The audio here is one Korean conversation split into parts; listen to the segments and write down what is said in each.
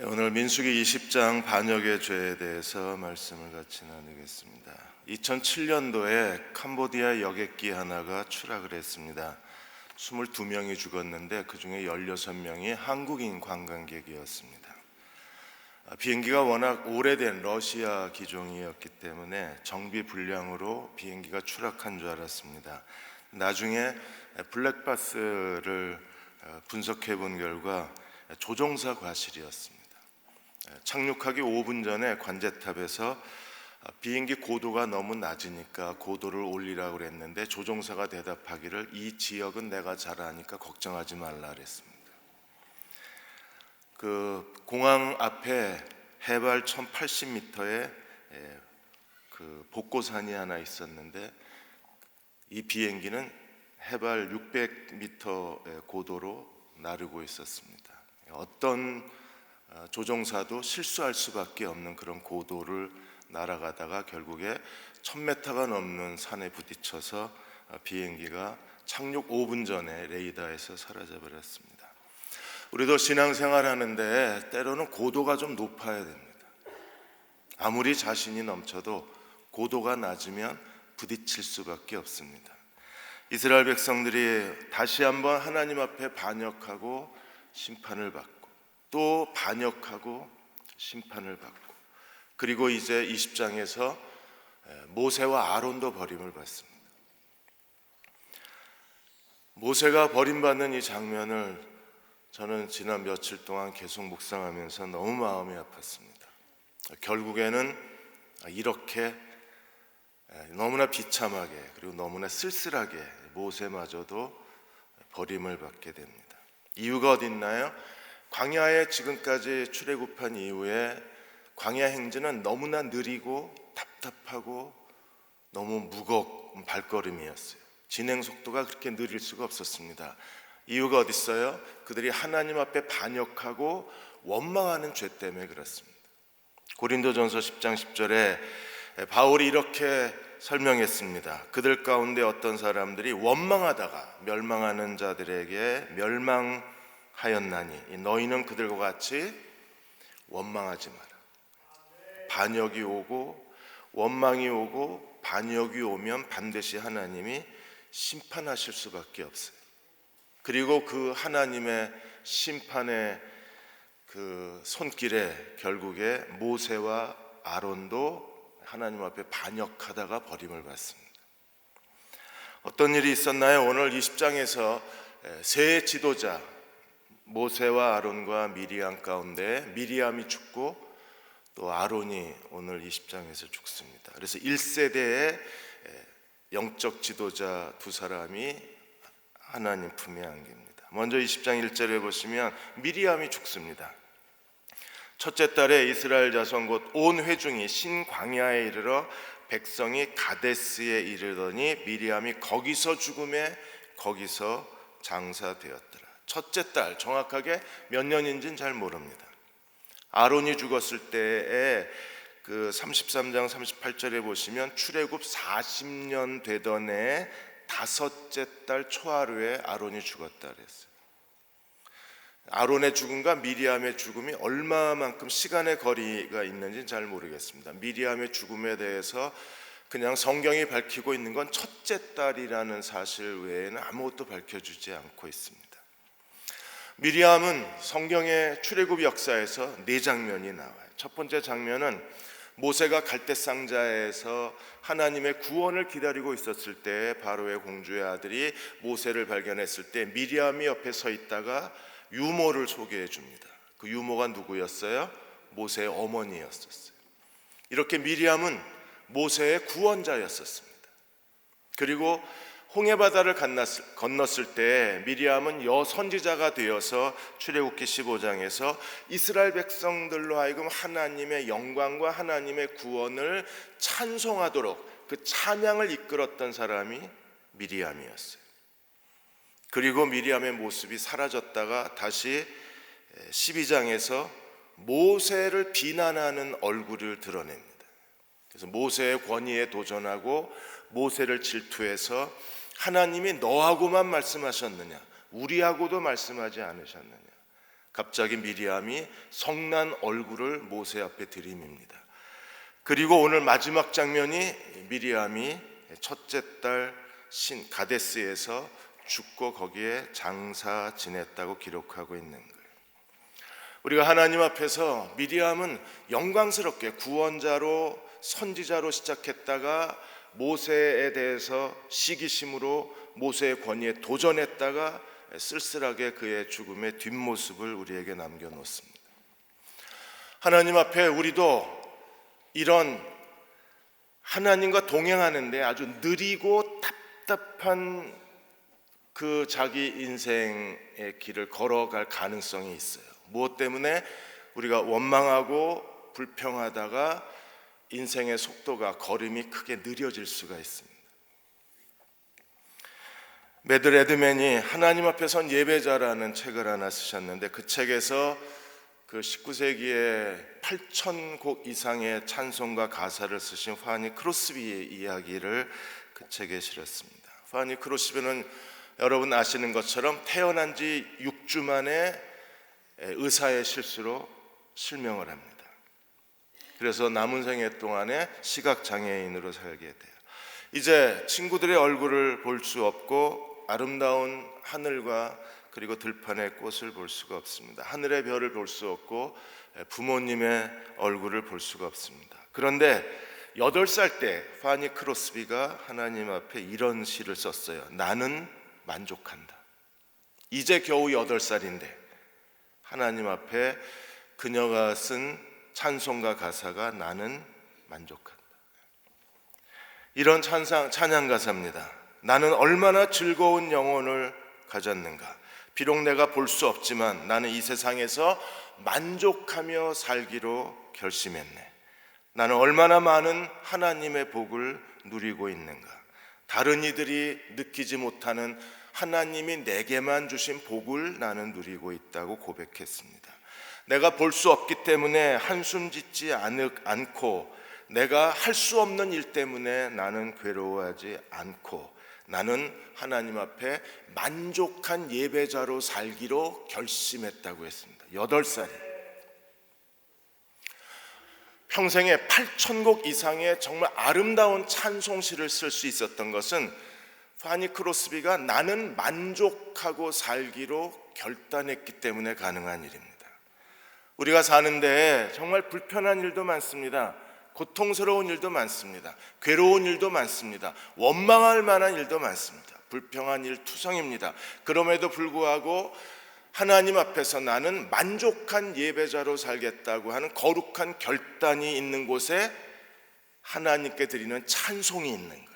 오늘 민수기 20장 반역의 죄에 대해서 말씀을 같이 나누겠습니다. 2007년도에 캄보디아 여객기 하나가 추락을 했습니다. 22명이 죽었는데 그 중에 16명이 한국인 관광객이었습니다. 비행기가 워낙 오래된 러시아 기종이었기 때문에 정비 불량으로 비행기가 추락한 줄 알았습니다. 나중에 블랙박스를 분석해 본 결과 조종사 과실이었습니다. 착륙하기 5분 전에 관제탑에서 비행기 고도가 너무 낮으니까 고도를 올리라고 그랬는데 조종사가 대답하기를 이 지역은 내가 잘 아니까 걱정하지 말라 그랬습니다. 그 공항 앞에 해발 1080m에 그 복고산이 하나 있었는데 이 비행기는 해발 600m 고도로 나르고 있었습니다. 어떤 조종사도 실수할 수밖에 없는 그런 고도를 날아가다가 결국에 1000m가 넘는 산에 부딪혀서 비행기가 착륙 5분 전에 레이더에서 사라져 버렸습니다. 우리도 신앙생활 하는데 때로는 고도가 좀 높아야 됩니다. 아무리 자신이 넘쳐도 고도가 낮으면 부딪힐 수밖에 없습니다. 이스라엘 백성들이 다시 한번 하나님 앞에 반역하고 심판을 받고 또 반역하고 심판을 받고 그리고 이제 20장에서 모세와 아론도 버림을 받습니다. 모세가 버림받는 이 장면을 저는 지난 며칠 동안 계속 묵상하면서 너무 마음이 아팠습니다. 결국에는 이렇게 너무나 비참하게 그리고 너무나 쓸쓸하게 모세마저도 버림을 받게 됩니다. 이유가 어디 있나요? 광야에 지금까지 출애굽한 이후에 광야 행진은 너무나 느리고 답답하고 너무 무거운 발걸음이었어요. 진행 속도가 그렇게 느릴 수가 없었습니다. 이유가 어디 있어요? 그들이 하나님 앞에 반역하고 원망하는 죄 때문에 그렇습니다. 고린도전서 10장 10절에 바울이 이렇게 설명했습니다. 그들 가운데 어떤 사람들이 원망하다가 멸망하는 자들에게 멸망하였나니 너희는 그들과 같이 원망하지 마라. 반역이 오고 원망이 오고 반역이 오면 반드시 하나님이 심판하실 수밖에 없어요. 그리고 그 하나님의 심판의 그 손길에 결국에 모세와 아론도 하나님 앞에 반역하다가 버림을 받습니다. 어떤 일이 있었나요? 오늘 20장에서 세 지도자 모세와 아론과 미리암 가운데 미리암이 죽고 또 아론이 오늘 20장에서 죽습니다. 그래서 1세대의 영적 지도자 두 사람이 하나님 품에 안깁니다. 먼저 20장 1절에 보시면 미리암이 죽습니다. 첫째 달에 이스라엘 자손 곧 온 회중이 신광야에 이르러 백성이 가데스에 이르더니 미리암이 거기서 죽음에 거기서 장사되었더라. 첫째 달, 정확하게 몇 년인지는 잘 모릅니다. 아론이 죽었을 때에 그 33장 38절에 보시면 출애굽 40년 되던 해 다섯째 달 초하루에 아론이 죽었다 그랬어요. 아론의 죽음과 미리암의 죽음이 얼마만큼 시간의 거리가 있는지 잘 모르겠습니다. 미리암의 죽음에 대해서 그냥 성경이 밝히고 있는 건 첫째 달이라는 사실 외에는 아무것도 밝혀주지 않고 있습니다. 미리암은 성경의 출애굽 역사에서 네 장면이 나와요. 첫 번째 장면은 모세가 갈대상자에서 하나님의 구원을 기다리고 있었을 때 바로의 공주의 아들이 모세를 발견했을 때 미리암이 옆에 서 있다가 유모를 소개해 줍니다. 그 유모가 누구였어요? 모세의 어머니였었어요. 이렇게 미리암은 모세의 구원자였었습니다. 그리고 홍해바다를 건넜을 때 미리암은 여선지자가 되어서 출애굽기 15장에서 이스라엘 백성들로 하여금 하나님의 영광과 하나님의 구원을 찬송하도록 그 찬양을 이끌었던 사람이 미리암이었어요. 그리고 미리암의 모습이 사라졌다가 다시 12장에서 모세를 비난하는 얼굴을 드러냅니다. 그래서 모세의 권위에 도전하고 모세를 질투해서 하나님이 너하고만 말씀하셨느냐, 우리하고도 말씀하지 않으셨느냐, 갑자기 미리암이 성난 얼굴을 모세 앞에 들이밉니다. 그리고 오늘 마지막 장면이 미리암이 첫째 딸 가데스에서 죽고 거기에 장사 지냈다고 기록하고 있는 거예요. 우리가 하나님 앞에서 미리암은 영광스럽게 구원자로 선지자로 시작했다가 모세에 대해서 시기심으로 모세의 권위에 도전했다가 쓸쓸하게 그의 죽음의 뒷모습을 우리에게 남겨놓습니다. 하나님 앞에 우리도 이런 하나님과 동행하는데 아주 느리고 답답한 그 자기 인생의 길을 걸어갈 가능성이 있어요. 무엇 때문에? 우리가 원망하고 불평하다가 인생의 속도가 걸음이 크게 느려질 수가 있습니다. 매드 레드맨이 하나님 앞에 선 예배자라는 책을 하나 쓰셨는데 그 책에서 그 19세기에 8,000곡 이상의 찬송가 가사를 쓰신 파니 크로스비의 이야기를 그 책에 실었습니다. 파니 크로스비는 여러분 아시는 것처럼 태어난 지 6주 만에 의사의 실수로 실명을 합니다. 그래서 남은 생애 동안에 시각장애인으로 살게 돼요. 이제 친구들의 얼굴을 볼 수 없고 아름다운 하늘과 그리고 들판의 꽃을 볼 수가 없습니다. 하늘의 별을 볼 수 없고 부모님의 얼굴을 볼 수가 없습니다. 그런데 8살 때 파니 크로스비가 하나님 앞에 이런 시를 썼어요. 나는 만족한다. 이제 겨우 8살인데 하나님 앞에 그녀가 쓴 찬송가 가사가 나는 만족한다. 이런 찬양 가사입니다. 나는 얼마나 즐거운 영혼을 가졌는가. 비록 내가 볼 수 없지만 나는 이 세상에서 만족하며 살기로 결심했네. 나는 얼마나 많은 하나님의 복을 누리고 있는가. 다른 이들이 느끼지 못하는 하나님이 내게만 주신 복을 나는 누리고 있다고 고백했습니다. 내가 볼 수 없기 때문에 한숨 짓지 않고 내가 할 수 없는 일 때문에 나는 괴로워하지 않고 나는 하나님 앞에 만족한 예배자로 살기로 결심했다고 했습니다. 8살이 평생에 8,000곡 이상의 정말 아름다운 찬송시를 쓸 수 있었던 것은 파니 크로스비가 나는 만족하고 살기로 결단했기 때문에 가능한 일입니다. 우리가 사는데 정말 불편한 일도 많습니다. 고통스러운 일도 많습니다. 괴로운 일도 많습니다. 원망할 만한 일도 많습니다. 불평한 일 투성입니다. 그럼에도 불구하고 하나님 앞에서 나는 만족한 예배자로 살겠다고 하는 거룩한 결단이 있는 곳에 하나님께 드리는 찬송이 있는 거예요.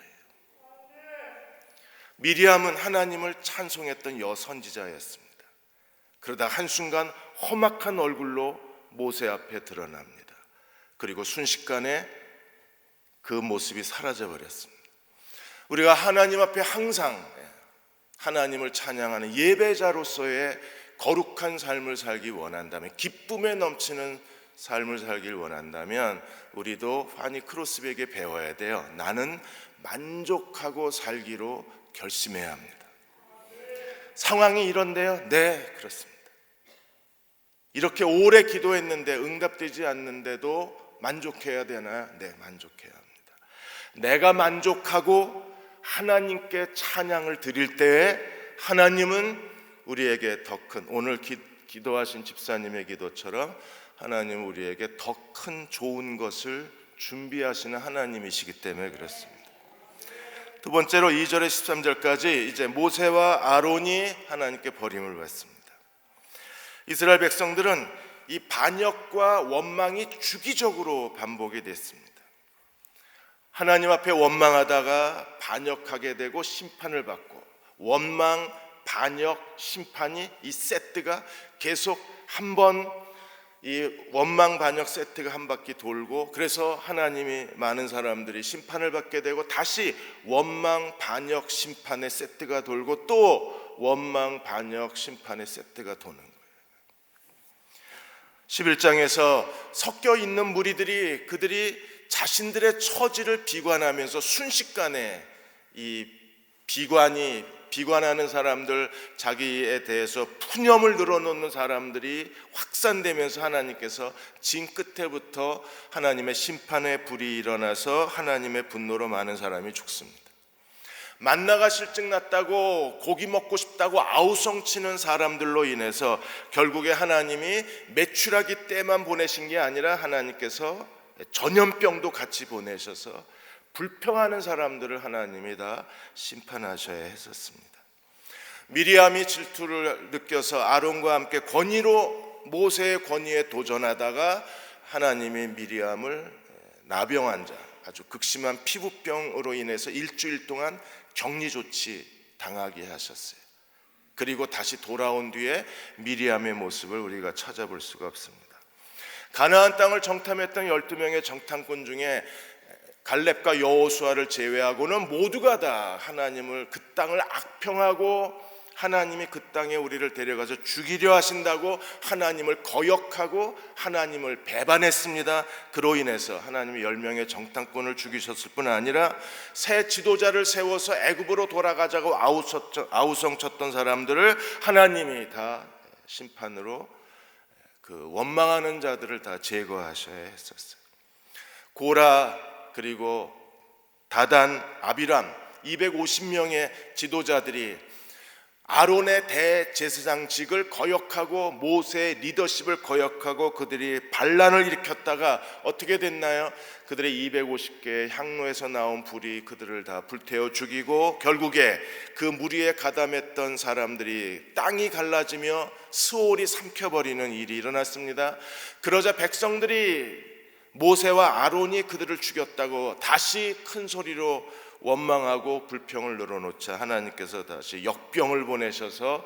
미리암은 하나님을 찬송했던 여선지자였습니다. 그러다 한순간 험악한 얼굴로 모세 앞에 드러납니다. 그리고 순식간에 그 모습이 사라져버렸습니다. 우리가 하나님 앞에 항상 하나님을 찬양하는 예배자로서의 거룩한 삶을 살기 원한다면, 기쁨에 넘치는 삶을 살길 원한다면 우리도 파니 크로스비에게 배워야 돼요. 나는 만족하고 살기로 결심해야 합니다. 상황이 이런데요? 네, 그렇습니다. 이렇게 오래 기도했는데 응답되지 않는데도 만족해야 되나요? 네, 만족해야 합니다. 내가 만족하고 하나님께 찬양을 드릴 때에 하나님은 우리에게 더 큰, 오늘 기도하신 집사님의 기도처럼 하나님은 우리에게 더 큰 좋은 것을 준비하시는 하나님이시기 때문에 그렇습니다. 두 번째로 2절에 13절까지 이제 모세와 아론이 하나님께 버림을 받습니다. 이스라엘 백성들은 이 반역과 원망이 주기적으로 반복이 됐습니다. 하나님 앞에 원망하다가 반역하게 되고 심판을 받고, 원망, 반역, 심판이 이 세트가 계속 한 번, 이 원망, 반역 세트가 한 바퀴 돌고, 그래서 하나님이 많은 사람들이 심판을 받게 되고, 다시 원망, 반역, 심판의 세트가 돌고, 또 원망, 반역, 심판의 세트가 도는 거예요. 11장에서 섞여 있는 무리들이 그들이 자신들의 처지를 비관하면서 순식간에 이 비관이 비관하는 사람들, 자기에 대해서 푸념을 늘어놓는 사람들이 확산되면서 하나님께서 진 끝에부터 하나님의 심판의 불이 일어나서 하나님의 분노로 많은 사람이 죽습니다. 만나가 실증났다고 고기 먹고 싶다고 아우성치는 사람들로 인해서 결국에 하나님이 메추라기 때만 보내신 게 아니라 하나님께서 전염병도 같이 보내셔서 불평하는 사람들을 하나님이 다 심판하셔야 했었습니다. 미리암이 질투를 느껴서 아론과 함께 권위로 모세의 권위에 도전하다가 하나님이 미리암을 나병 환자, 아주 극심한 피부병으로 인해서 일주일 동안 격리 조치 당하게 하셨어요. 그리고 다시 돌아온 뒤에 미리암의 모습을 우리가 찾아볼 수가 없습니다. 가나안 땅을 정탐했던 12명의 정탐꾼 중에 갈렙과 여호수아를 제외하고는 모두가 다 하나님을 그 땅을 악평하고 하나님이 그 땅에 우리를 데려가서 죽이려 하신다고 하나님을 거역하고 하나님을 배반했습니다. 그로 인해서 하나님이 10명의 정탐꾼을 죽이셨을 뿐 아니라 새 지도자를 세워서 애굽으로 돌아가자고 아우성쳤던 사람들을 하나님이 다 심판으로 그 원망하는 자들을 다 제거하셔야 했었어요. 고라 그리고 다단, 아비람 250명의 지도자들이 아론의 대제사장직을 거역하고 모세의 리더십을 거역하고 그들이 반란을 일으켰다가 어떻게 됐나요? 그들의 250개의 향로에서 나온 불이 그들을 다 불태워 죽이고 결국에 그 무리에 가담했던 사람들이 땅이 갈라지며 스올이 삼켜버리는 일이 일어났습니다. 그러자 백성들이 모세와 아론이 그들을 죽였다고 다시 큰 소리로 원망하고 불평을 늘어놓자 하나님께서 다시 역병을 보내셔서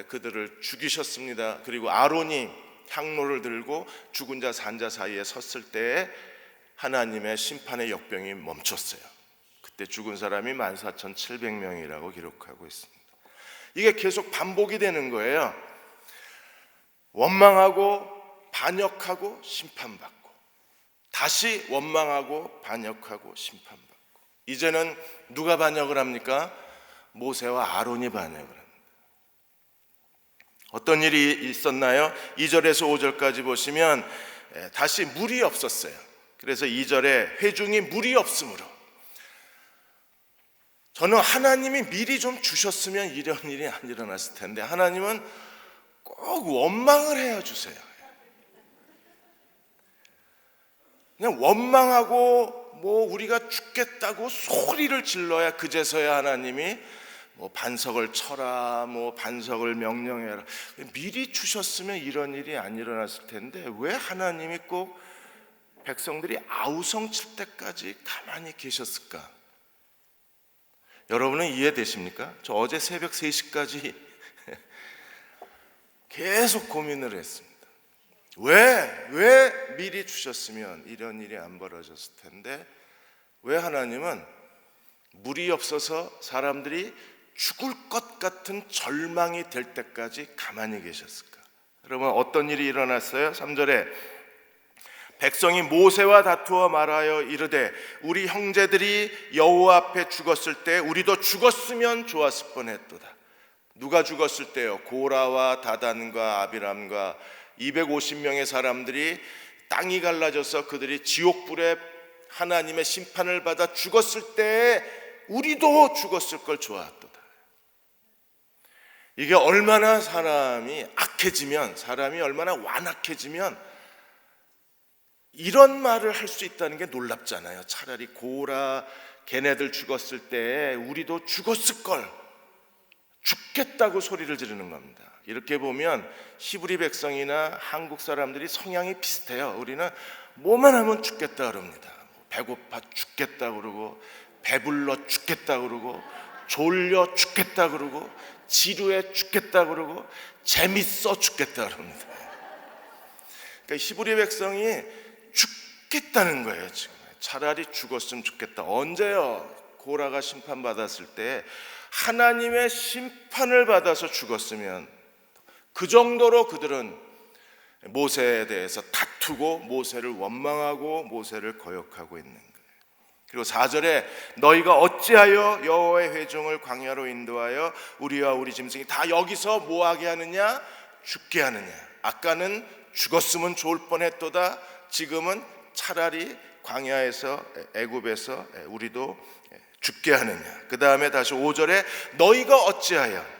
그들을 죽이셨습니다. 그리고 아론이 향로를 들고 죽은 자 산 자 사이에 섰을 때에 하나님의 심판의 역병이 멈췄어요. 그때 죽은 사람이 14,700명이라고 기록하고 있습니다. 이게 계속 반복이 되는 거예요. 원망하고 반역하고 심판받고 다시 원망하고 반역하고 심판받고 이제는 누가 반역을 합니까? 모세와 아론이 반역을 합니다. 어떤 일이 있었나요? 2절에서 5절까지 보시면 다시 물이 없었어요. 그래서 2절에 회중이 물이 없으므로 저는 하나님이 미리 좀 주셨으면 이런 일이 안 일어났을 텐데 하나님은 꼭 원망을 해야 주세요. 그냥 원망하고 우리가 죽겠다고 소리를 질러야 그제서야 하나님이 반석을 쳐라 반석을 명령해라. 미리 주셨으면 이런 일이 안 일어났을 텐데 왜 하나님이 꼭 백성들이 아우성칠 때까지 가만히 계셨을까? 여러분은 이해되십니까? 저 어제 새벽 3시까지 계속 고민을 했습니다. 왜 미리 주셨으면 이런 일이 안 벌어졌을 텐데 왜 하나님은 물이 없어서 사람들이 죽을 것 같은 절망이 될 때까지 가만히 계셨을까? 여러분 어떤 일이 일어났어요? 3절에 백성이 모세와 다투어 말하여 이르되 우리 형제들이 여호와 앞에 죽었을 때 우리도 죽었으면 좋았을 뻔했도다. 누가 죽었을 때요? 고라와 다단과 아비람과 250명의 사람들이 땅이 갈라져서 그들이 지옥불에 하나님의 심판을 받아 죽었을 때 우리도 죽었을 걸 좋았도다. 이게 얼마나 사람이 악해지면 사람이 얼마나 완악해지면 이런 말을 할 수 있다는 게 놀랍잖아요. 차라리 고라 걔네들 죽었을 때 우리도 죽었을 걸 죽겠다고 소리를 지르는 겁니다. 이렇게 보면 히브리 백성이나 한국 사람들이 성향이 비슷해요. 우리는 뭐만 하면 죽겠다 그럽니다. 배고파 죽겠다 그러고 배불러 죽겠다 그러고 졸려 죽겠다 그러고 지루해 죽겠다 그러고 재밌어 죽겠다 그럽니다. 그러니까 히브리 백성이 죽겠다는 거예요. 지금 차라리 죽었으면 좋겠다. 언제요? 고라가 심판받았을 때 하나님의 심판을 받아서 죽었으면 그 정도로 그들은 모세에 대해서 다투고 모세를 원망하고 모세를 거역하고 있는 거예요. 그리고 4절에 너희가 어찌하여 여호와의 회중을 광야로 인도하여 우리와 우리 짐승이 다 여기서 뭐하게 하느냐? 죽게 하느냐. 아까는 죽었으면 좋을 뻔했도다. 지금은 차라리 광야에서 애굽에서 우리도 죽게 하느냐. 그 다음에 다시 5절에 너희가 어찌하여.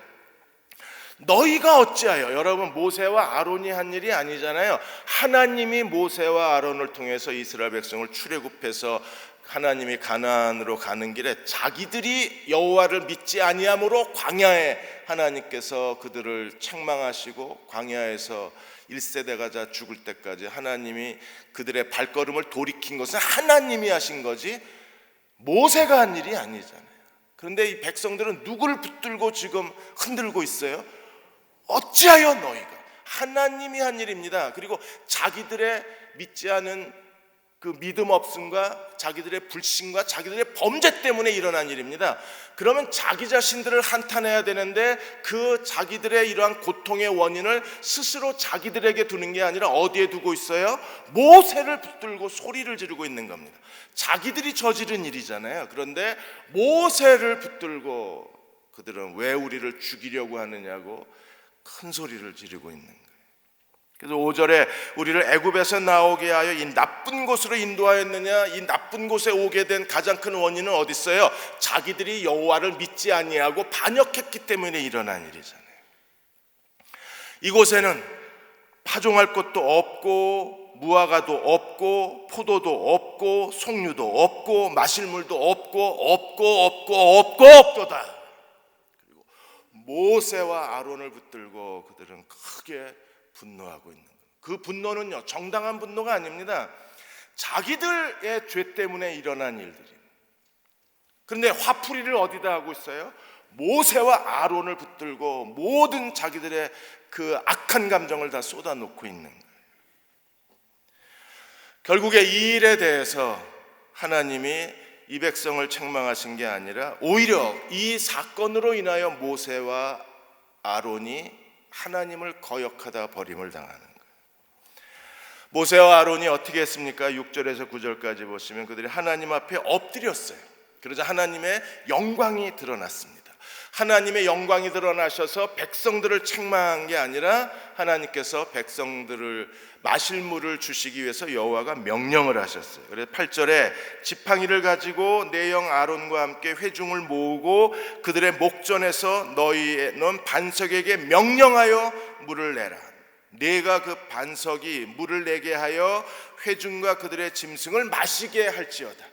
여러분, 모세와 아론이 한 일이 아니잖아요. 하나님이 모세와 아론을 통해서 이스라엘 백성을 출애굽해서 하나님이 가나안으로 가는 길에 자기들이 여호와를 믿지 아니함으로 광야에 하나님께서 그들을 책망하시고 광야에서 1세대가 다 죽을 때까지 하나님이 그들의 발걸음을 돌이킨 것은 하나님이 하신 거지 모세가 한 일이 아니잖아요. 그런데 이 백성들은 누구를 붙들고 지금 흔들고 있어요? 어찌하여 너희가. 하나님이 한 일입니다. 그리고 자기들의 믿지 않은 그 믿음 없음과 자기들의 불신과 자기들의 범죄 때문에 일어난 일입니다. 그러면 자기 자신들을 한탄해야 되는데 그 자기들의 이러한 고통의 원인을 스스로 자기들에게 두는 게 아니라 어디에 두고 있어요? 모세를 붙들고 소리를 지르고 있는 겁니다. 자기들이 저지른 일이잖아요. 그런데 모세를 붙들고 그들은 왜 우리를 죽이려고 하느냐고 큰 소리를 지르고 있는 거예요. 그래서 5절에 우리를 애굽에서 나오게 하여 이 나쁜 곳으로 인도하였느냐. 이 나쁜 곳에 오게 된 가장 큰 원인은 어디 있어요? 자기들이 여호와를 믿지 아니하고 반역했기 때문에 일어난 일이잖아요. 이곳에는 파종할 것도 없고 무화과도 없고 포도도 없고 송류도 없고 마실 물도 없고도다. 그리고 모세와 아론을 붙들고 그들은 크게 분노하고 있는 거예요. 그 분노는요, 정당한 분노가 아닙니다. 자기들의 죄 때문에 일어난 일들입니다. 그런데 화풀이를 어디다 하고 있어요? 모세와 아론을 붙들고 모든 자기들의 그 악한 감정을 다 쏟아놓고 있는 거예요. 결국에 이 일에 대해서 하나님이 이 백성을 책망하신 게 아니라 오히려 이 사건으로 인하여 모세와 아론이 하나님을 거역하다 버림을 당하는 거예요. 모세와 아론이 어떻게 했습니까? 6절에서 9절까지 보시면 그들이 하나님 앞에 엎드렸어요. 그러자 하나님의 영광이 드러났습니다. 하나님의 영광이 드러나셔서 백성들을 책망한 게 아니라 하나님께서 백성들을 마실 물을 주시기 위해서 여호와가 명령을 하셨어요. 그래서 8절에 지팡이를 가지고 내 형 아론과 함께 회중을 모으고 그들의 목전에서 너희는 반석에게 명령하여 물을 내라. 내가 그 반석이 물을 내게 하여 회중과 그들의 짐승을 마시게 할지어다.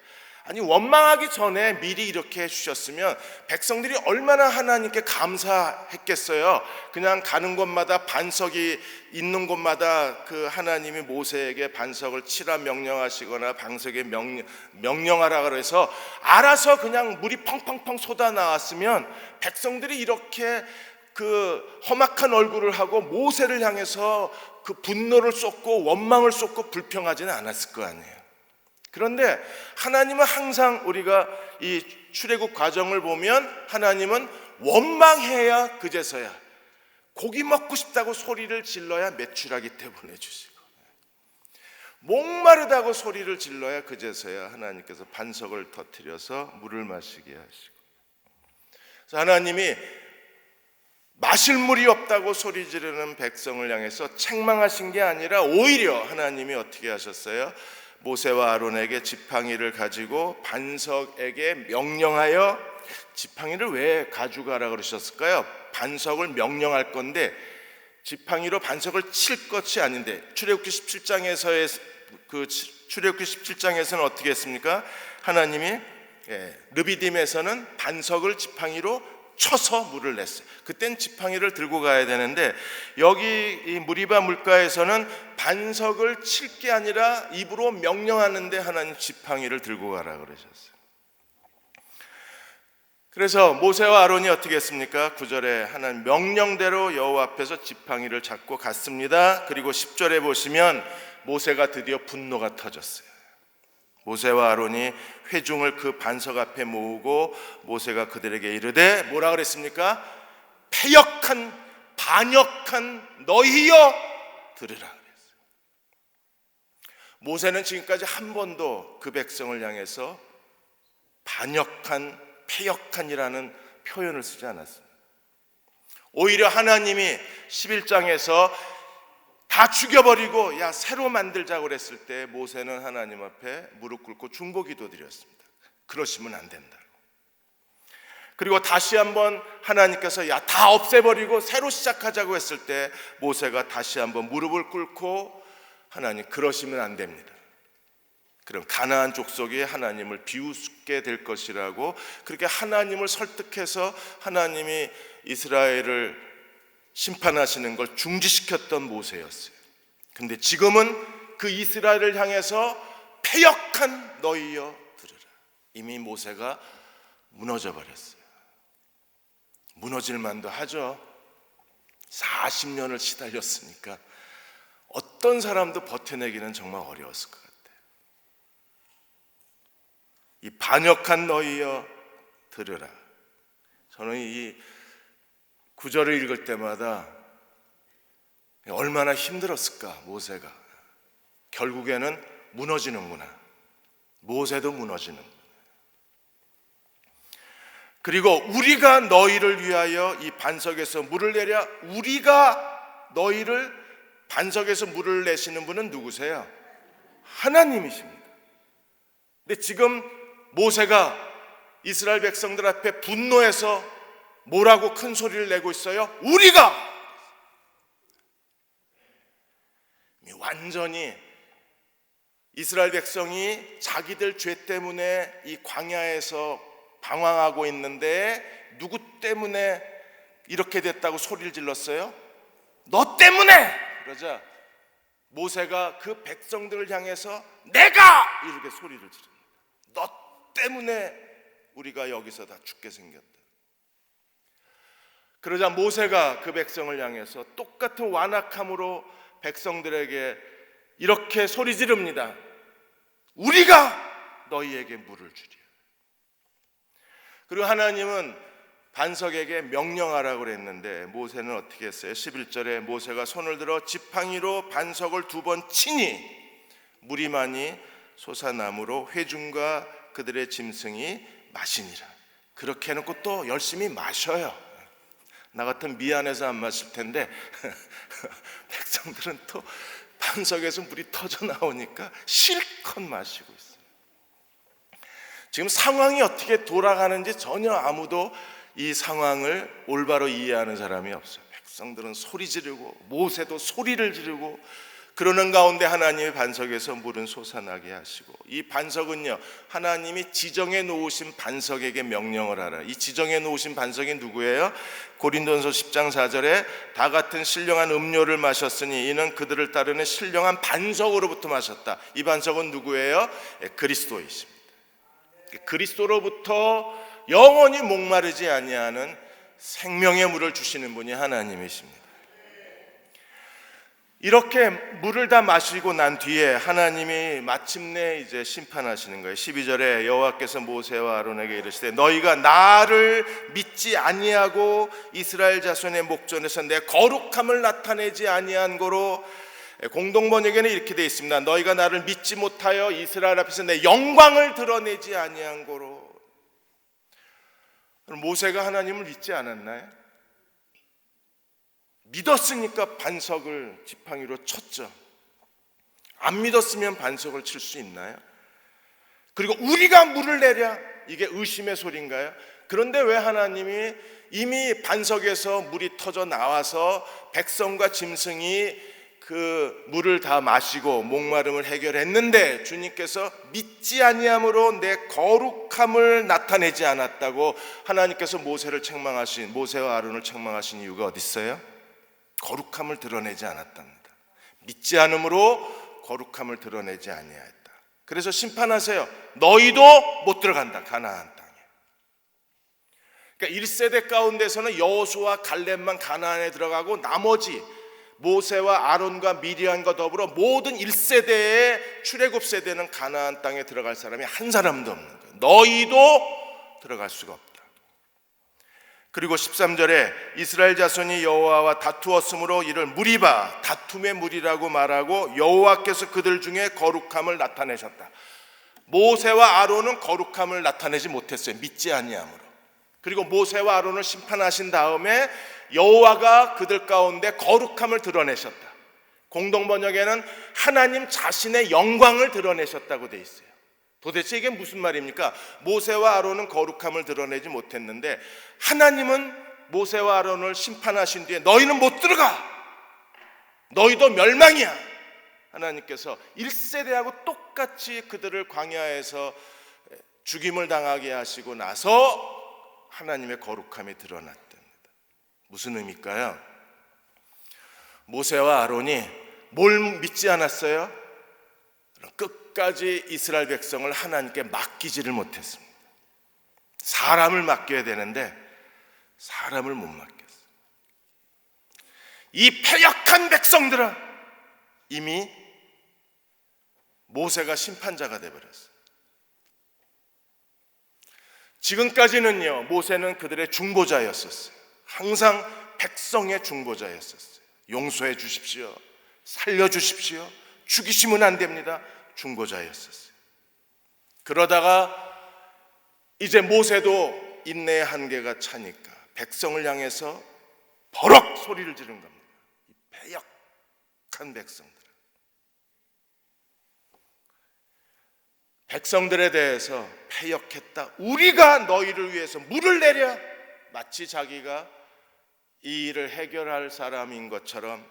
아니, 원망하기 전에 미리 이렇게 해주셨으면 백성들이 얼마나 하나님께 감사했겠어요. 그냥 가는 곳마다 반석이 있는 곳마다 그 하나님이 모세에게 반석을 치라 명령하시거나 반석에 명령하라 그래서 알아서 그냥 물이 펑펑펑 쏟아 나왔으면 백성들이 이렇게 그 험악한 얼굴을 하고 모세를 향해서 그 분노를 쏟고 원망을 쏟고 불평하지는 않았을 거 아니에요. 그런데 하나님은 항상 우리가 이 출애굽 과정을 보면 하나님은 원망해야 그제서야 고기 먹고 싶다고 소리를 질러야 매출하기 때문에 주시고 목마르다고 소리를 질러야 그제서야 하나님께서 반석을 터뜨려서 물을 마시게 하시고, 그래서 하나님이 마실 물이 없다고 소리 지르는 백성을 향해서 책망하신 게 아니라 오히려 하나님이 어떻게 하셨어요? 모세와 아론에게 지팡이를 가지고 반석에게 명령하여, 지팡이를 왜 가져가라 그러셨을까요? 반석을 명령할 건데 지팡이로 반석을 칠 것이 아닌데 출애굽기 17장에서는 어떻게 했습니까? 하나님이 르비딤에서는 반석을 지팡이로 쳐서 물을 냈어요. 그땐 지팡이를 들고 가야 되는데 여기 이 무리바 물가에서는 반석을 칠 게 아니라 입으로 명령하는데 하나님 지팡이를 들고 가라 그러셨어요. 그래서 모세와 아론이 어떻게 했습니까? 9절에 하나님 명령대로 여호와 앞에서 지팡이를 잡고 갔습니다. 그리고 10절에 보시면 모세가 드디어 분노가 터졌어요. 모세와 아론이 회중을 그 반석 앞에 모으고 모세가 그들에게 이르되 뭐라 그랬습니까? 패역한 반역한 너희여 들으라 그랬어요. 모세는 지금까지 한 번도 그 백성을 향해서 반역한, 패역한이라는 표현을 쓰지 않았습니다. 오히려 하나님이 11장에서 다 죽여버리고 야 새로 만들자고 그랬을 때 모세는 하나님 앞에 무릎 꿇고 중보기도 드렸습니다. 그러시면 안 된다고. 그리고 다시 한번 하나님께서 야 다 없애버리고 새로 시작하자고 했을 때 모세가 다시 한번 무릎을 꿇고 하나님 그러시면 안 됩니다. 그럼 가나안 족속이 하나님을 비웃게 될 것이라고 그렇게 하나님을 설득해서 하나님이 이스라엘을 심판하시는 걸 중지시켰던 모세였어요. 근데 지금은 그 이스라엘을 향해서 패역한 너희여 들으라. 이미 모세가 무너져 버렸어요. 무너질 만도 하죠. 40년을 시달렸으니까 어떤 사람도 버텨내기는 정말 어려웠을 것 같아요. 이 반역한 너희여 들으라. 저는 이 구절을 읽을 때마다 얼마나 힘들었을까. 모세가 결국에는 무너지는구나. 모세도 무너지는구나. 그리고 우리가 너희를 위하여 이 반석에서 물을 내랴. 우리가 너희를 반석에서 물을 내시는 분은 누구세요? 하나님이십니다. 근데 지금 모세가 이스라엘 백성들 앞에 분노해서 뭐라고 큰 소리를 내고 있어요? 우리가! 완전히 이스라엘 백성이 자기들 죄 때문에 이 광야에서 방황하고 있는데 누구 때문에 이렇게 됐다고 소리를 질렀어요? 너 때문에! 그러자 모세가 그 백성들을 향해서 내가! 이렇게 소리를 지릅니다. 너 때문에 우리가 여기서 다 죽게 생겼다. 그러자 모세가 그 백성을 향해서 똑같은 완악함으로 백성들에게 이렇게 소리 지릅니다. 우리가 너희에게 물을 주리라. 그리고 하나님은 반석에게 명령하라고 그랬는데 모세는 어떻게 했어요? 11절에 모세가 손을 들어 지팡이로 반석을 2번 치니 물이 많이 솟아나므로 회중과 그들의 짐승이 마시니라. 그렇게 해놓고 또 열심히 마셔요. 나 같으면 미안해서 안 마실 텐데 백성들은 또 반석에서 물이 터져 나오니까 실컷 마시고 있어요. 지금 상황이 어떻게 돌아가는지 전혀 아무도 이 상황을 올바로 이해하는 사람이 없어요. 백성들은 소리 지르고 모세도 소리를 지르고 그러는 가운데 하나님의 반석에서 물은 솟아나게 하시고 이 반석은요 하나님이 지정해 놓으신 반석에게 명령을 하라. 이 지정해 놓으신 반석이 누구예요? 고린도전서 10장 4절에 다 같은 신령한 음료를 마셨으니 이는 그들을 따르는 신령한 반석으로부터 마셨다. 이 반석은 누구예요? 그리스도이십니다. 그리스도로부터 영원히 목마르지 아니하는 생명의 물을 주시는 분이 하나님이십니다. 이렇게 물을 다 마시고 난 뒤에 하나님이 마침내 이제 심판하시는 거예요. 12절에 여호와께서 모세와 아론에게 이르시되 너희가 나를 믿지 아니하고 이스라엘 자손의 목전에서 내 거룩함을 나타내지 아니한 거로 공동번역에는 이렇게 되어 있습니다. 너희가 나를 믿지 못하여 이스라엘 앞에서 내 영광을 드러내지 아니한 거로. 모세가 하나님을 믿지 않았나요? 믿었으니까 반석을 지팡이로 쳤죠. 안 믿었으면 반석을 칠 수 있나요? 그리고 우리가 물을 내랴, 이게 의심의 소리인가요? 그런데 왜 하나님이 이미 반석에서 물이 터져 나와서 백성과 짐승이 그 물을 다 마시고 목마름을 해결했는데 주님께서 믿지 아니함으로 내 거룩함을 나타내지 않았다고 하나님께서 모세와 아론을 책망하신 이유가 어디 있어요? 거룩함을 드러내지 않았답니다. 믿지 않음으로 거룩함을 드러내지 아니하였다. 그래서 심판하세요. 너희도 못 들어간다. 가나안 땅에. 그러니까 1세대 가운데서는 여호수아와 갈렙만 가나안에 들어가고 나머지 모세와 아론과 미리암과 더불어 모든 1세대의 출애굽 세대는 가나안 땅에 들어갈 사람이 한 사람도 없는 거예요. 너희도 들어갈 수가 없다. 그리고 13절에 이스라엘 자손이 여호와와 다투었으므로 이를 무리바, 다툼의 무리라고 말하고 여호와께서 그들 중에 거룩함을 나타내셨다. 모세와 아론은 거룩함을 나타내지 못했어요. 믿지 아니함으로. 그리고 모세와 아론을 심판하신 다음에 여호와가 그들 가운데 거룩함을 드러내셨다. 공동번역에는 하나님 자신의 영광을 드러내셨다고 돼 있어요. 도대체 이게 무슨 말입니까? 모세와 아론은 거룩함을 드러내지 못했는데 하나님은 모세와 아론을 심판하신 뒤에 너희는 못 들어가, 너희도 멸망이야. 하나님께서 1세대하고 똑같이 그들을 광야에서 죽임을 당하게 하시고 나서 하나님의 거룩함이 드러났답니다. 무슨 의미일까요? 모세와 아론이 뭘 믿지 않았어요? 끝까지 이스라엘 백성을 하나님께 맡기지를 못했습니다. 사람을 맡겨야 되는데 사람을 못 맡겼어요. 이 패역한 백성들은 이미 모세가 심판자가 되어버렸어요. 지금까지는요, 모세는 그들의 중보자였었어요. 항상 백성의 중보자였었어요. 용서해 주십시오, 살려주십시오, 죽이시면 안 됩니다. 중보자였었어요. 그러다가 이제 모세도 인내의 한계가 차니까 백성을 향해서 버럭 소리를 지른 겁니다. 이 패역한 백성들. 백성들에 대해서 패역했다. 우리가 너희를 위해서 물을 내려. 마치 자기가 이 일을 해결할 사람인 것처럼.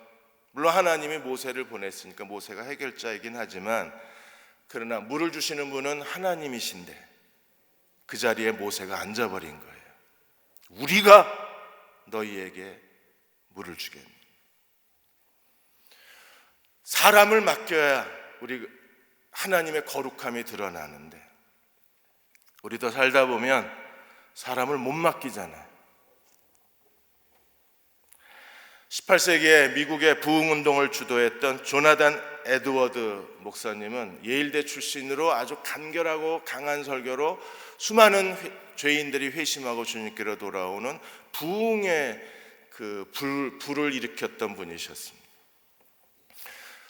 물론 하나님이 모세를 보냈으니까 모세가 해결자이긴 하지만, 그러나 물을 주시는 분은 하나님이신데 그 자리에 모세가 앉아버린 거예요. 우리가 너희에게 물을 주겠니. 사람을 맡겨야 우리 하나님의 거룩함이 드러나는데, 우리도 살다 보면 사람을 못 맡기잖아요. 18세기에 미국의 부흥운동을 주도했던 조나단 에드워드 목사님은 예일대 출신으로 아주 간결하고 강한 설교로 수많은 죄인들이 회심하고 주님께로 돌아오는 부흥의 그 불을 일으켰던 분이셨습니다.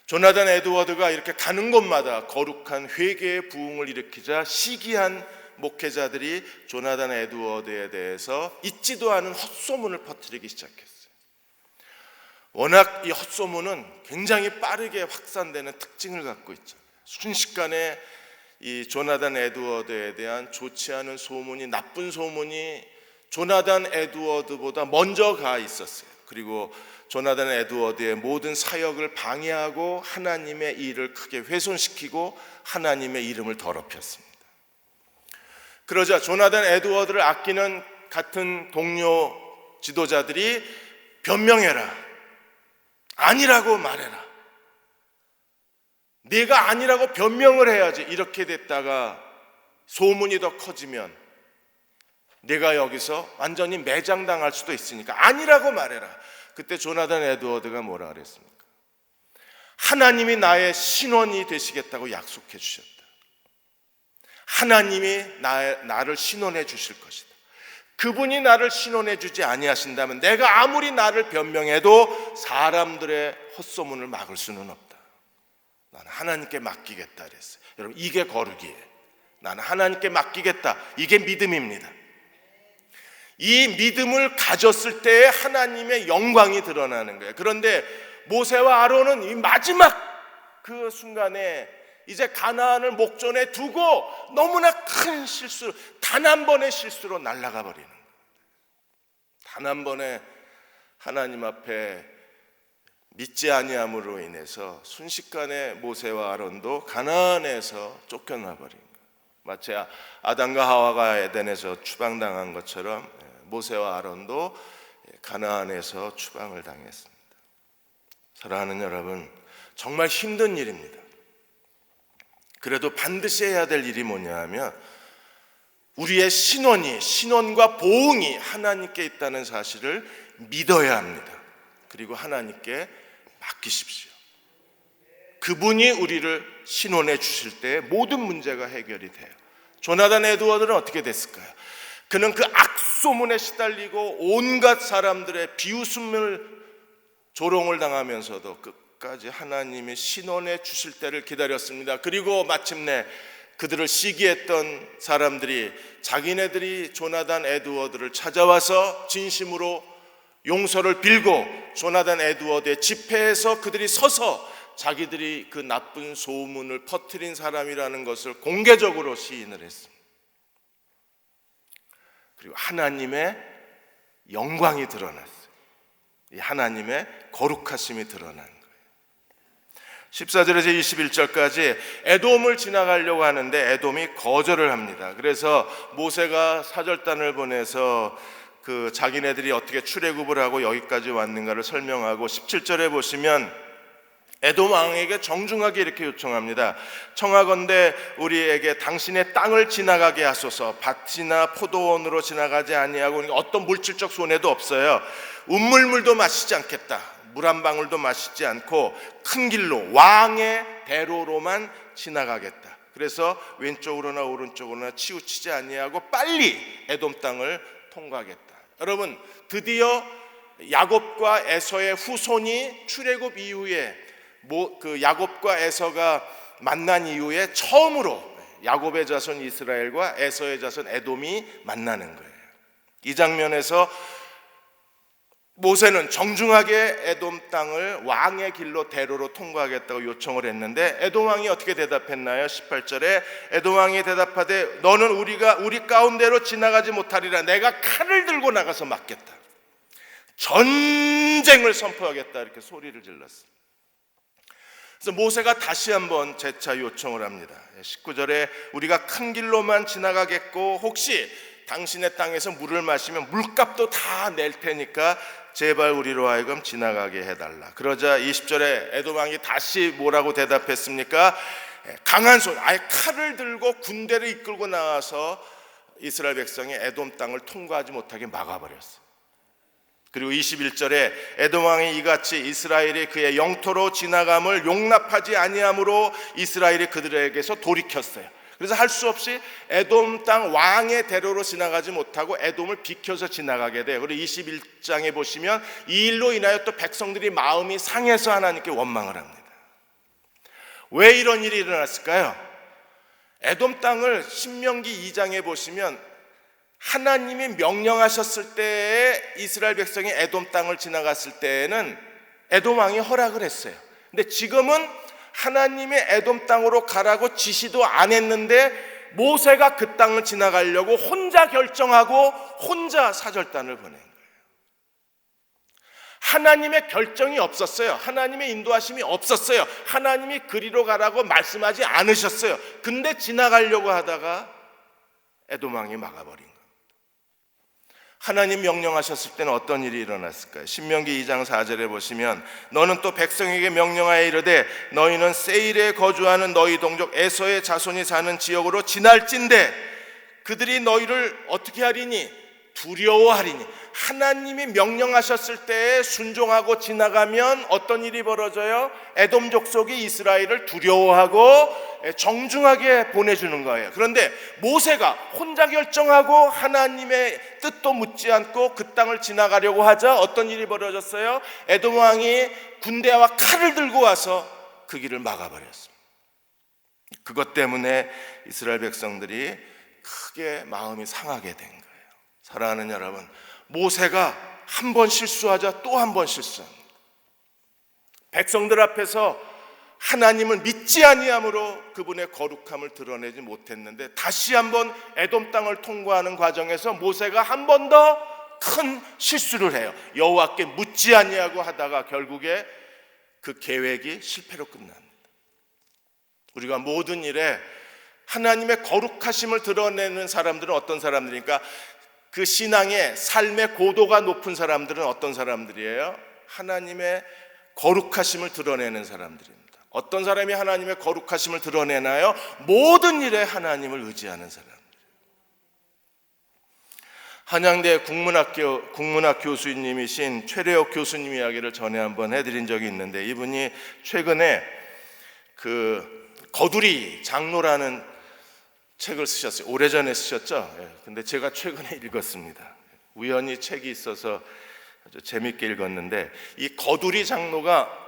조나단 에드워드가 이렇게 가는 곳마다 거룩한 회개의 부흥을 일으키자 시기한 목회자들이 조나단 에드워드에 대해서 있지도 않은 헛소문을 퍼뜨리기 시작했어요. 워낙 이 헛소문은 굉장히 빠르게 확산되는 특징을 갖고 있죠. 순식간에 이 조나단 에드워드에 대한 좋지 않은 소문이, 나쁜 소문이 조나단 에드워드보다 먼저 가 있었어요. 그리고 조나단 에드워드의 모든 사역을 방해하고 하나님의 일을 크게 훼손시키고 하나님의 이름을 더럽혔습니다. 그러자 조나단 에드워드를 아끼는 같은 동료 지도자들이 변명해라, 아니라고 말해라, 네가 아니라고 변명을 해야지. 이렇게 됐다가 소문이 더 커지면 내가 여기서 완전히 매장당할 수도 있으니까 아니라고 말해라. 그때 조나단 에드워드가 뭐라 그랬습니까? 하나님이 나의 신원이 되시겠다고 약속해 주셨다. 하나님이 나를 신원해 주실 것이다. 그분이 나를 신원해 주지 아니하신다면 내가 아무리 나를 변명해도 사람들의 헛소문을 막을 수는 없다. 나는 하나님께 맡기겠다 그랬어요. 여러분, 이게 거룩이에요. 나는 하나님께 맡기겠다. 이게 믿음입니다. 이 믿음을 가졌을 때에 하나님의 영광이 드러나는 거예요. 그런데 모세와 아론은 이 마지막 그 순간에 이제 가나안을 목전에 두고 너무나 큰 실수, 단 한 번의 실수로 날아가 버리는 거예요. 단 한 번의 하나님 앞에 믿지 아니함으로 인해서 순식간에 모세와 아론도 가나안에서 쫓겨나 버린 거예요. 마치 아담과 하와가 에덴에서 추방당한 것처럼 모세와 아론도 가나안에서 추방을 당했습니다. 사랑하는 여러분, 정말 힘든 일입니다. 그래도 반드시 해야 될 일이 뭐냐 하면 우리의 신원과 보응이 하나님께 있다는 사실을 믿어야 합니다. 그리고 하나님께 맡기십시오. 그분이 우리를 신원해 주실 때 모든 문제가 해결이 돼요. 조나단 에드워드는 어떻게 됐을까요? 그는 그 악소문에 시달리고 온갖 사람들의 비웃음을 조롱을 당하면서도 끝까지 하나님이 신원해 주실 때를 기다렸습니다. 그리고 마침내 그들을 시기했던 사람들이 자기네들이 조나단 에드워드를 찾아와서 진심으로 용서를 빌고 조나단 에드워드의 집회에서 그들이 서서 자기들이 그 나쁜 소문을 퍼뜨린 사람이라는 것을 공개적으로 시인을 했습니다. 그리고 하나님의 영광이 드러났어요. 이 하나님의 거룩하심이 드러난 거예요. 14절에서 21절까지 에돔을 지나가려고 하는데 에돔이 거절을 합니다. 그래서 모세가 사절단을 보내서 그 자기네들이 어떻게 출애굽을 하고 여기까지 왔는가를 설명하고 17절에 보시면 에돔 왕에게 정중하게 이렇게 요청합니다. 청하건대 우리에게 당신의 땅을 지나가게 하소서. 밭이나 포도원으로 지나가지 아니하고, 그러니까 어떤 물질적 손해도 없어요. 운물물도 마시지 않겠다. 물 한 방울도 마시지 않고 큰 길로 왕의 대로로만 지나가겠다. 그래서 왼쪽으로나 오른쪽으로나 치우치지 아니하고 빨리 에돔 땅을 통과하겠다. 여러분, 드디어 야곱과 에서의 후손이 출애굽 이후에 그 야곱과 에서가 만난 이후에 처음으로 야곱의 자손 이스라엘과 에서의 자손 에돔이 만나는 거예요. 이 장면에서 모세는 정중하게 에돔 땅을 왕의 길로 대로로 통과하겠다고 요청을 했는데 에돔 왕이 어떻게 대답했나요? 18절에 에돔 왕이 대답하되 너는 우리 가운데로 지나가지 못하리라. 내가 칼을 들고 나가서 막겠다. 전쟁을 선포하겠다. 이렇게 소리를 질렀습니다. 그래서 모세가 다시 한번 재차 요청을 합니다. 19절에 우리가 큰 길로만 지나가겠고 혹시 당신의 땅에서 물을 마시면 물값도 다 낼 테니까 제발 우리로 하여금 지나가게 해달라. 그러자 20절에 에돔 왕이 다시 뭐라고 대답했습니까? 강한 손, 아예 칼을 들고 군대를 이끌고 나와서 이스라엘 백성이 에돔 땅을 통과하지 못하게 막아버렸어요. 그리고 21절에 에돔 왕이 이같이 이스라엘이 그의 영토로 지나감을 용납하지 아니함으로 이스라엘이 그들에게서 돌이켰어요. 그래서 할 수 없이 에돔 땅 왕의 대로로 지나가지 못하고 에돔을 비켜서 지나가게 돼요. 그리고 21장에 보시면 이 일로 인하여 또 백성들이 마음이 상해서 하나님께 원망을 합니다. 왜 이런 일이 일어났을까요? 에돔 땅을 신명기 2장에 보시면 하나님이 명령하셨을 때에 이스라엘 백성이 에돔 땅을 지나갔을 때에는 에돔 왕이 허락을 했어요. 근데 지금은 하나님이 에돔 땅으로 가라고 지시도 안 했는데 모세가 그 땅을 지나가려고 혼자 결정하고 혼자 사절단을 보낸 거예요. 하나님의 결정이 없었어요. 하나님의 인도하심이 없었어요. 하나님이 그리로 가라고 말씀하지 않으셨어요. 근데 지나가려고 하다가 에돔 왕이 막아버린 거예요. 하나님 명령하셨을 때는 어떤 일이 일어났을까요? 신명기 2장 4절에 보시면 너는 또 백성에게 명령하여 이르되 너희는 세일에 거주하는 너희 동족 에서의 자손이 사는 지역으로 지날진대 그들이 너희를 어떻게 하리니? 두려워하리니. 하나님이 명령하셨을 때에 순종하고 지나가면 어떤 일이 벌어져요? 에돔 족속이 이스라엘을 두려워하고 정중하게 보내주는 거예요. 그런데 모세가 혼자 결정하고 하나님의 뜻도 묻지 않고 그 땅을 지나가려고 하자 어떤 일이 벌어졌어요? 에돔 왕이 군대와 칼을 들고 와서 그 길을 막아버렸습니다. 그것 때문에 이스라엘 백성들이 크게 마음이 상하게 된 거예요. 사랑하는 여러분, 모세가 한 번 실수하자 또 한 번 실수합니다. 백성들 앞에서 하나님을 믿지 아니함으로 그분의 거룩함을 드러내지 못했는데 다시 한번 에돔 땅을 통과하는 과정에서 모세가 한 번 더 큰 실수를 해요. 여호와께 묻지 아니하고 하다가 결국에 그 계획이 실패로 끝납니다. 우리가 모든 일에 하나님의 거룩하심을 드러내는 사람들은 어떤 사람들입니까? 그 신앙의 삶의 고도가 높은 사람들은 어떤 사람들이에요? 하나님의 거룩하심을 드러내는 사람들입니다. 어떤 사람이 하나님의 거룩하심을 드러내나요? 모든 일에 하나님을 의지하는 사람. 한양대 국문학 교수님이신 최래옥 교수님 이야기를 전에 한번 해드린 적이 있는데 이분이 최근에 그 거두리 장로라는 책을 쓰셨어요. 오래전에 쓰셨죠? 근데 제가 최근에 읽었습니다. 우연히 책이 있어서 아주 재밌게 읽었는데 이 거두리 장로가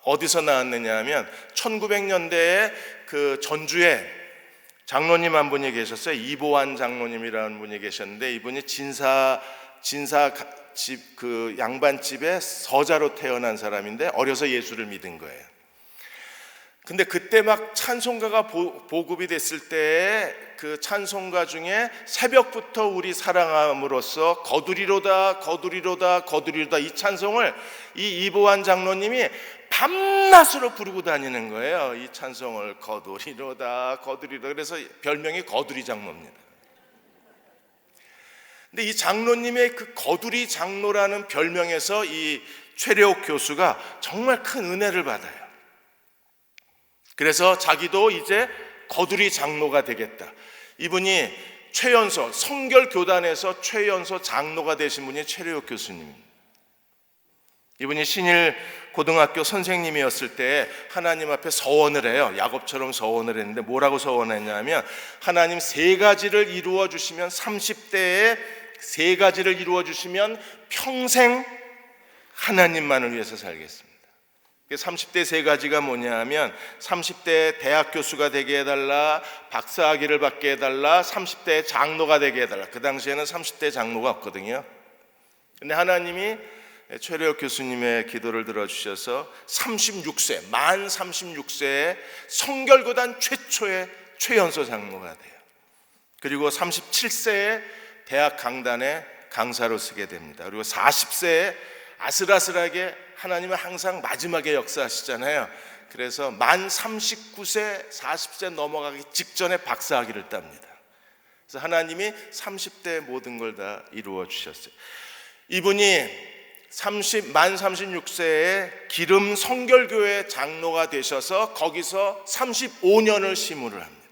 어디서 나왔느냐 하면 1900년대에 그 전주에 장로님 한 분이 계셨어요. 이보환 장로님이라는 분이 계셨는데, 이분이 진사집 그 양반집에 서자로 태어난 사람인데 어려서 예수를 믿은 거예요. 근데 그때 막 찬송가가 보급이 됐을 때 그 찬송가 중에 새벽부터 우리 사랑함으로써 거두리로다 거두리로다 거두리로다, 이 찬송을 이 이보환 장로님이 밤낮으로 부르고 다니는 거예요. 이 찬송을 거두리로다 거두리로다. 그래서 별명이 거두리 장로입니다. 근데 이 장로님의 그 거두리 장로라는 별명에서 이 최례옥 교수가 정말 큰 은혜를 받아요. 그래서 자기도 이제 거두리 장로가 되겠다. 이분이 최연소 성결교단에서 최연소 장로가 되신 분이 최례옥 교수님입니다. 이분이 신일 고등학교 선생님이었을 때 하나님 앞에 서원을 해요. 야곱처럼 서원을 했는데 뭐라고 서원했냐면, 하나님 3가지를 이루어 주시면, 30대에 3가지를 이루어 주시면 평생 하나님만을 위해서 살겠습니다. 30대 3가지가 뭐냐 하면, 30대 대학 교수가 되게 해달라, 박사학위를 받게 해달라, 30대 장로가 되게 해달라. 그 당시에는 30대 장로가 없거든요. 근데 하나님이 최례옥 교수님의 기도를 들어주셔서 36세, 만 36세에 성결교단 최초의 최연소 장로가 돼요. 그리고 37세에 대학 강단에 강사로 쓰게 됩니다. 그리고 40세에 아슬아슬하게 하나님은 항상 마지막에 역사하시잖아요. 그래서 만 39세, 40세 넘어가기 직전에 박사학위를 땁니다. 그래서 하나님이 30대의 모든 걸 다 이루어 주셨어요. 이분이 만 36세에 기름 성결교회 장로가 되셔서 거기서 35년을 심우를 합니다.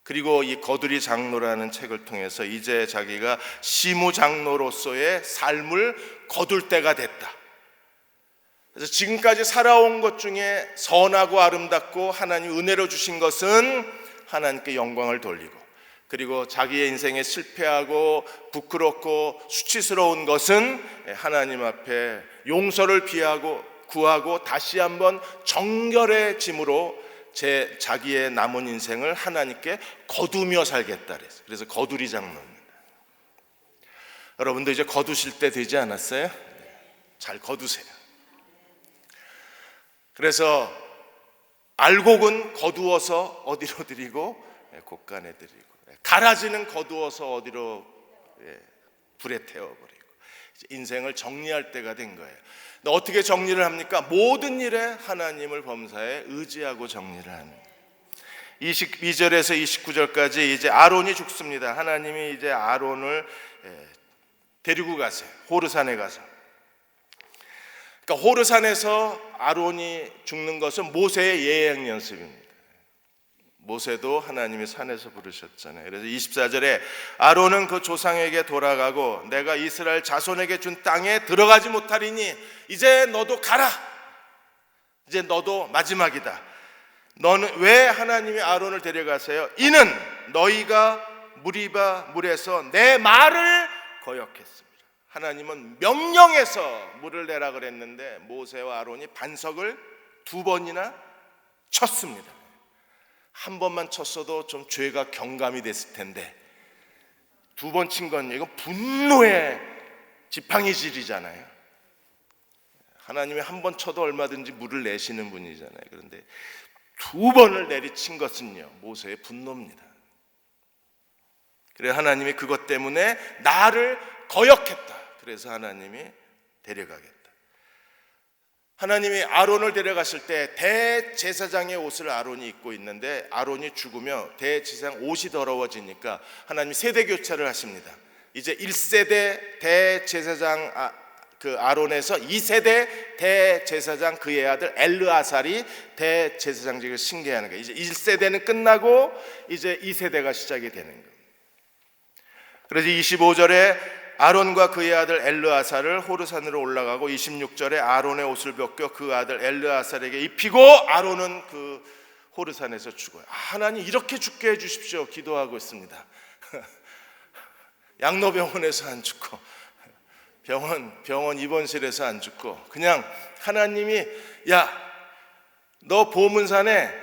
그리고 이 거두리 장로라는 책을 통해서 이제 자기가 시무 장로로서의 삶을 거둘 때가 됐다. 그래서 지금까지 살아온 것 중에 선하고 아름답고 하나님 은혜로 주신 것은 하나님께 영광을 돌리고, 그리고 자기의 인생에 실패하고 부끄럽고 수치스러운 것은 하나님 앞에 용서를 비하고 구하고 다시 한번 정결해짐으로 자기의 남은 인생을 하나님께 거두며 살겠다 그랬어요. 그래서 거두리 장로입니다. 여러분도 이제 거두실 때 되지 않았어요? 잘 거두세요. 그래서 알곡은 거두어서 어디로 드리고 곳간에 드리고, 가라지는 거두어서 어디로 불에 태워버리고, 인생을 정리할 때가 된 거예요. 어떻게 정리를 합니까? 모든 일에 하나님을 범사에 의지하고 정리를 하는 거예요. 22절에서 29절까지 이제 아론이 죽습니다. 하나님이 이제 아론을 데리고 가세요. 호르산에 가서. 그러니까 호르산에서 아론이 죽는 것은 모세의 예행 연습입니다. 모세도 하나님이 산에서 부르셨잖아요. 그래서 24절에 아론은 그 조상에게 돌아가고 내가 이스라엘 자손에게 준 땅에 들어가지 못하리니 이제 너도 가라. 이제 너도 마지막이다. 너는 왜 하나님이 아론을 데려가세요? 이는 너희가 무리바 물에서 내 말을 거역했습니다. 하나님은 명령해서 물을 내라 그랬는데 모세와 아론이 반석을 2번이나 쳤습니다. 한 번만 쳤어도 좀 죄가 경감이 됐을 텐데 2번 친 건 이건 분노의 지팡이질이잖아요. 하나님이 한 번 쳐도 얼마든지 물을 내시는 분이잖아요. 그런데 2번을 내리친 것은요, 모세의 분노입니다. 그래서 하나님이 그것 때문에 나를 거역했다. 그래서 하나님이 데려가겠다. 하나님이 아론을 데려갔을 때 대제사장의 옷을 아론이 입고 있는데 아론이 죽으며 대제사장 옷이 더러워지니까 하나님이 세대 교체를 하십니다. 이제 1세대 대제사장 그 아론에서 2세대 대제사장 그의 아들 엘르아살이 대제사장직을 승계하는 거예요. 이제 1세대는 끝나고 이제 2세대가 시작이 되는 거예요. 그래서 25절에 아론과 그의 아들 엘르아살을 호르산으로 올라가고 26절에 아론의 옷을 벗겨 그 아들 엘르아살에게 입히고 아론은 그 호르산에서 죽어요. 하나님 이렇게 죽게 해주십시오. 기도하고 있습니다. 양로병원에서 안 죽고 병원 입원실에서 안 죽고 그냥 하나님이 야, 너 보문산에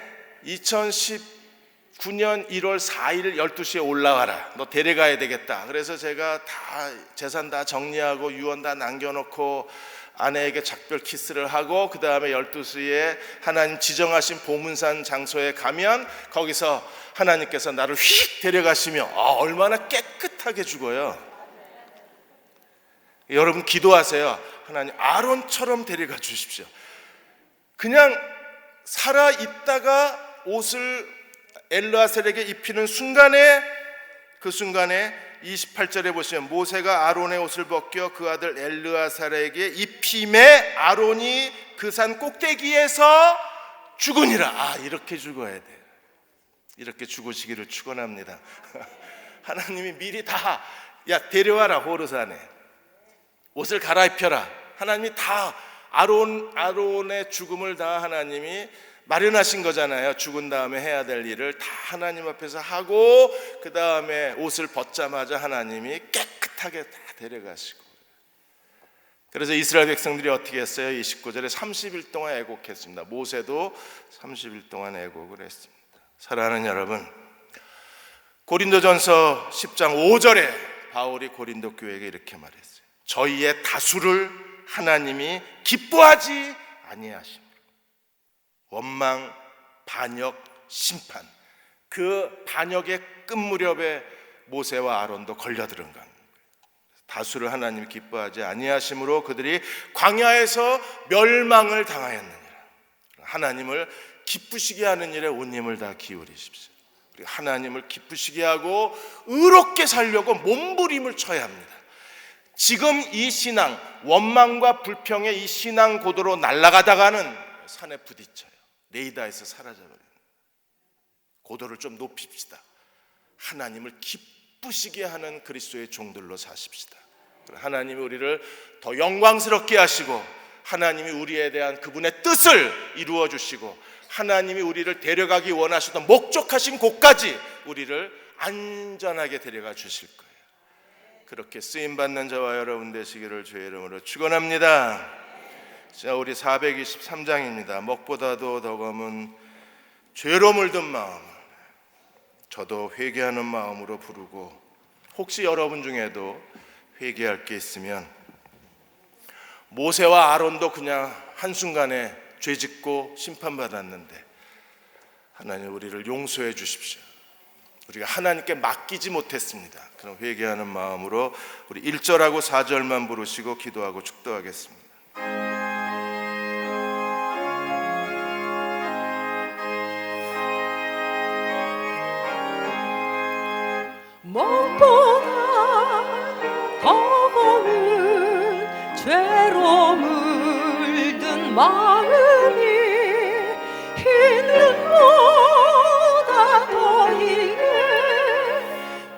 9년 1월 4일 12시에 올라와라. 너 데려가야 되겠다. 그래서 제가 다 재산 다 정리하고 유언 다 남겨놓고 아내에게 작별 키스를 하고 그 다음에 12시에 하나님 지정하신 보문산 장소에 가면 거기서 하나님께서 나를 휙 데려가시며 얼마나 깨끗하게 죽어요. 여러분 기도하세요. 하나님 아론처럼 데려가 주십시오. 그냥 살아있다가 옷을 엘르아셀에게 입히는 순간에, 그 순간에 28절에 보시면 모세가 아론의 옷을 벗겨 그 아들 엘르아셀에게 입힘에 아론이 그 산 꼭대기에서 죽으니라. 이렇게 죽어야 돼요. 이렇게 죽으시기를 축원합니다. 하나님이 미리 다 데려와라. 호르산에 옷을 갈아입혀라. 하나님이 다 아론의 죽음을 다 하나님이 마련하신 거잖아요. 죽은 다음에 해야 될 일을 다 하나님 앞에서 하고 그 다음에 옷을 벗자마자 하나님이 깨끗하게 다 데려가시고. 그래서 이스라엘 백성들이 어떻게 했어요? 29절에 30일 동안 애곡했습니다. 모세도 30일 동안 애곡을 했습니다. 사랑하는 여러분, 고린도전서 10장 5절에 바울이 고린도 교회에게 이렇게 말했어요. 저희의 다수를 하나님이 기뻐하지 아니하심. 원망, 반역, 심판. 그 반역의 끝 무렵에 모세와 아론도 걸려들은 겁니다. 다수를 하나님이 기뻐하지 아니하심으로 그들이 광야에서 멸망을 당하였느니라. 하나님을 기쁘시게 하는 일에 온 힘을 다 기울이십시오. 우리 하나님을 기쁘시게 하고 의롭게 살려고 몸부림을 쳐야 합니다. 지금 이 신앙, 원망과 불평의 이 신앙 고도로 날아가다가는 산에 부딪혀요. 레이더에서 사라져버려요. 고도를 좀 높입시다. 하나님을 기쁘시게 하는 그리스도의 종들로 사십시다. 하나님이 우리를 더 영광스럽게 하시고 하나님이 우리에 대한 그분의 뜻을 이루어 주시고 하나님이 우리를 데려가기 원하시던 목적하신 곳까지 우리를 안전하게 데려가 주실 거예요. 그렇게 쓰임받는 저와 여러분 되시기를 주의 이름으로 축원합니다. 자, 우리 423장입니다. 먹보다도 더 검은 죄로 물든 마음, 저도 회개하는 마음으로 부르고, 혹시 여러분 중에도 회개할 게 있으면 모세와 아론도 그냥 한순간에 죄짓고 심판받았는데 하나님 우리를 용서해 주십시오. 우리가 하나님께 맡기지 못했습니다. 그럼 회개하는 마음으로 우리 1절하고 4절만 부르시고 기도하고 축도하겠습니다. 먹보다 더 검은 죄로 물든 마음이 흰 눈보다 더 이게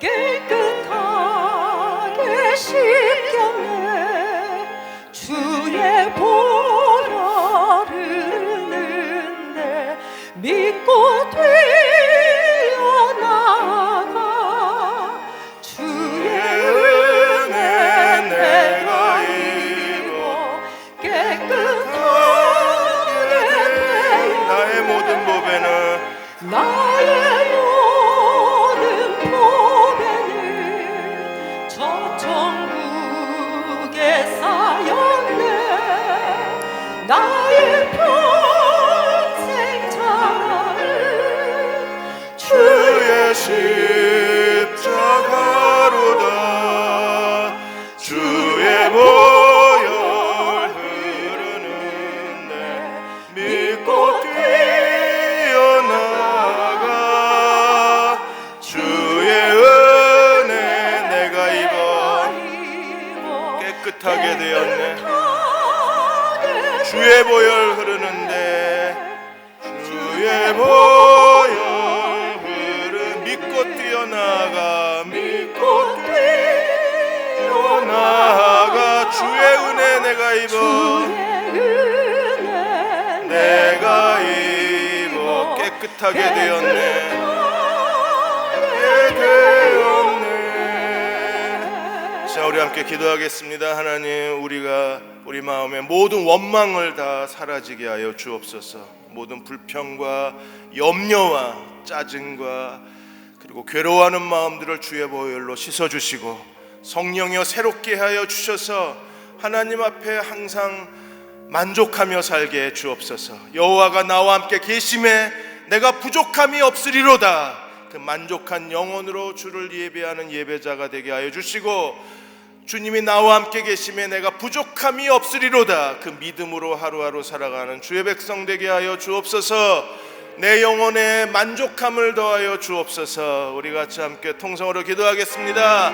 깨끗하게 씻겼네. 주의 보혈 흐르는데 믿고 뛰어나가 주의 은혜 내가 입어 깨끗하게 되어 나의 모든 보배는 나의 모든 보배는 저 천국에 쌓였네. 나의 평생 자랑은 주의 십자가로다. 주의 보혈 흐르는데 믿고 뛰어나가 주의 은혜 내가 입어 깨끗하게 되었네. 주의 보혈 흐르는데 주의 보혈 믿고 뛰어나가 믿고 뛰어나가 주의 은혜 내가 입어 내가 입어 깨끗하게 되었네. 자, 우리 함께 기도하겠습니다. 하나님, 우리가 우리 마음의 모든 원망을 다 사라지게 하여 주옵소서. 모든 불평과 염려와 짜증과 그리고 괴로워하는 마음들을 주의 보혈로 씻어주시고 성령이여 새롭게 하여 주셔서 하나님 앞에 항상 만족하며 살게 해 주옵소서. 여호와가 나와 함께 계심에 내가 부족함이 없으리로다. 그 만족한 영혼으로 주를 예배하는 예배자가 되게 하여 주시고, 주님이 나와 함께 계심에 내가 부족함이 없으리로다. 그 믿음으로 하루하루 살아가는 주의 백성 되게 하여 주옵소서. 내 영혼에 만족함을 더하여 주옵소서. 우리 같이 함께 통성으로 기도하겠습니다.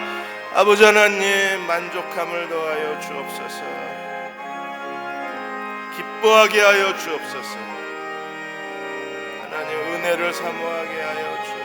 아버지 하나님, 만족함을 더하여 주옵소서. 기뻐하게 하여 주옵소서. 하나님, 은혜를 사모하게 하여 주옵소서.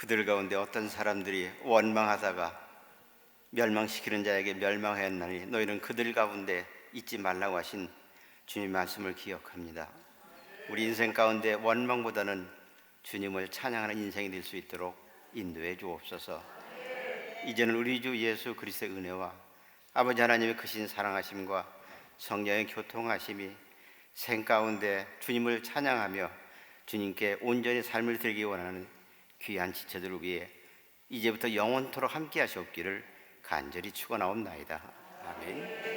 그들 가운데 어떤 사람들이 원망하다가 멸망시키는 자에게 멸망하였나니 너희는 그들 가운데 있지 말라고 하신 주님 말씀을 기억합니다. 우리 인생 가운데 원망보다는 주님을 찬양하는 인생이 될 수 있도록 인도해 주옵소서. 이제는 우리 주 예수 그리스도의 은혜와 아버지 하나님의 크신 사랑하심과 성령의 교통하심이 생 가운데 주님을 찬양하며 주님께 온전히 삶을 드리기 원하는 귀한 지체들을 위해 이제부터 영원토록 함께 하시옵기를 간절히 축원하옵나이다. 아멘.